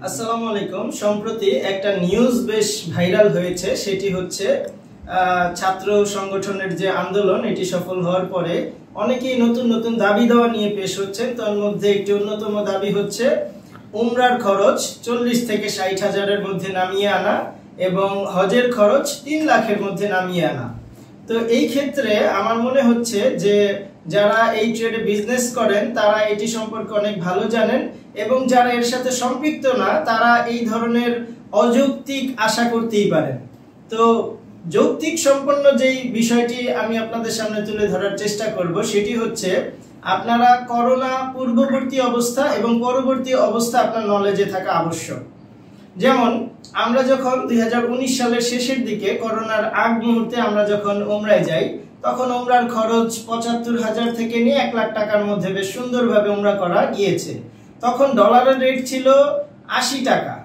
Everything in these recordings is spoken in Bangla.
আসসালামু আলাইকুম। সম্প্রতি একটা নিউজ বেশ ভাইরাল হয়েছে, সেটি হচ্ছে ছাত্র সংগঠনের যে আন্দোলন এটি সফল হওয়ার পরে অনেকেই নতুন নতুন দাবি দেওয়া নিয়ে পেশ হচ্ছেন। তার মধ্যে একটি অন্যতম দাবি হচ্ছে উমরার খরচ 40 থেকে 60 হাজারের মধ্যে নামিয়ে আনা এবং হজের খরচ 3 লাখের মধ্যে নামিয়ে আনা। তো এই ক্ষেত্রে আমার মনে হচ্ছে যে যারা এই ট্রেডে বিজনেস করেন তারা এটি সম্পর্কে অনেক ভালো জানেন এবং যারা এর সাথে সম্পৃক্ত না তারা এই ধরনের অযৌক্তিক আশা করতেই পারেন। তো যৌক্তিক সম্পন্ন যেই বিষয়টি আমি আপনাদের সামনে তুলে ধরার চেষ্টা করব সেটি হচ্ছে আপনারা করোনা পূর্ববর্তী অবস্থা এবং পরবর্তী অবস্থা আপনার নলেজে থাকা আবশ্যক। যেমন আমরা যখন 2019 সালের শেষের দিকে করোনার আগ মুহূর্তে আমরা যখন উমরায় যাই তখন উমরার খরচ 75,000 থেকে নিয়ে 1 লাখ টাকার মধ্যে বেশ সুন্দরভাবে উমরা করা গিয়েছে। তখন ডলারের রেট ছিল 80 টাকা।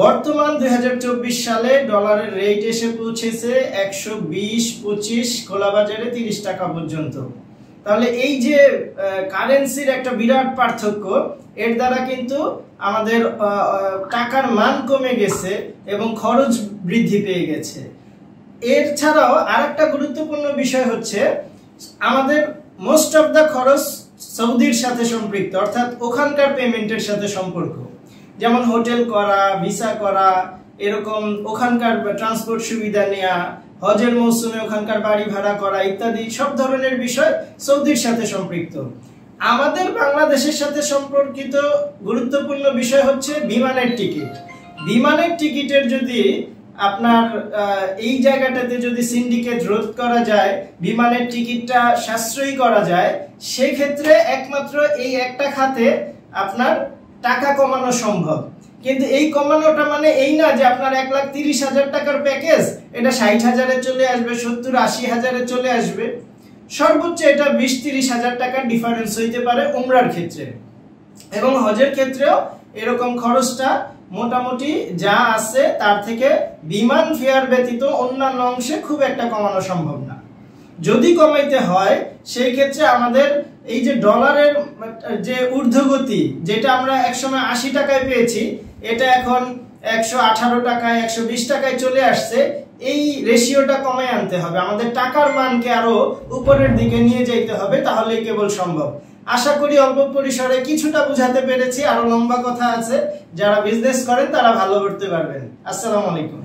বর্তমান 2024 সালে ডলারের রেট এসে পৌঁছেছে 120-25, খোলা বাজারে 30 টাকা পর্যন্ত। তাহলে এই যে কারেন্সির একটা বিরাট পার্থক্য, এর দ্বারা কিন্তু আমাদের টাকার মান কমে গেছে এবং খরচ বৃদ্ধি পেয়ে গেছে। এর ছাড়াও আরেকটা গুরুত্বপূর্ণ বিষয় হচ্ছে আমাদের মোস্ট অফ দা খরচ সৌদির সাথে সম্পৃক্ত, অর্থাৎ ওখানকার পেমেন্টের সাথে সম্পর্ক। যেমন হোটেল করা, ভিসা করা, এরকম ওখানকার ট্রান্সপোর্ট সুবিধা নেওয়া, হজের মৌসুমে ওখানকার বাড়ি ভাড়া করা ইত্যাদি সব ধরনের বিষয় সৌদির সাথে সম্পৃক্ত। আমাদের বাংলাদেশের সাথে সম্পর্কিত গুরুত্বপূর্ণ বিষয় হচ্ছে বিমানের টিকিট। বিমানের টিকিটের যদি আপনার এই জায়গাটাতে যদি সিন্ডিকেট রোধ করা যায়, বিমানের টিকিটটা সাশ্রয়ী করা যায়, সেক্ষেত্রে একমাত্র এই একটা খাতে আপনার টাকা কমানো সম্ভব। কিন্তু এই কমানোটা মানে এই না যে আপনার 1,30,000 টাকার প্যাকেজ এটা 60 হাজারে চলে আসবে, 70-80 হাজারে চলে আসবে। সর্বোচ্চ এটা 20-30 হাজার টাকার ডিফারেন্স হইতে পারে উমরার ক্ষেত্রে। এবং হজের ক্ষেত্রেও এরকম খরচটা মোটামুটি যা আছে তার থেকে বিমান ফেয়ার ব্যতীত অন্যান্য অংশে খুব একটা কমানো সম্ভব না। যদি কমাইতে হয় সেই ক্ষেত্রে আমাদের এই যে ডলারের যে ঊর্ধ্বগতি, যেটা আমরা একসময় 80 টাকায় পেয়েছি, এটা এখন 118 টাকায় 120 টাকায় চলে আসছে। এই রেশিওটা কমে আনতে হবে, আমাদের টাকার মানকে আরো উপরের দিকে নিয়ে যেতে হবে, তাহলেই কেবল সম্ভব। আশা করি অল্প পরিসরে কিছুটা বুঝাতে পেরেছি। আরো লম্বা কথা আছে, যারা বিজনেস করেন তারা ভালো করতে পারবেন। আসসালামু আলাইকুম।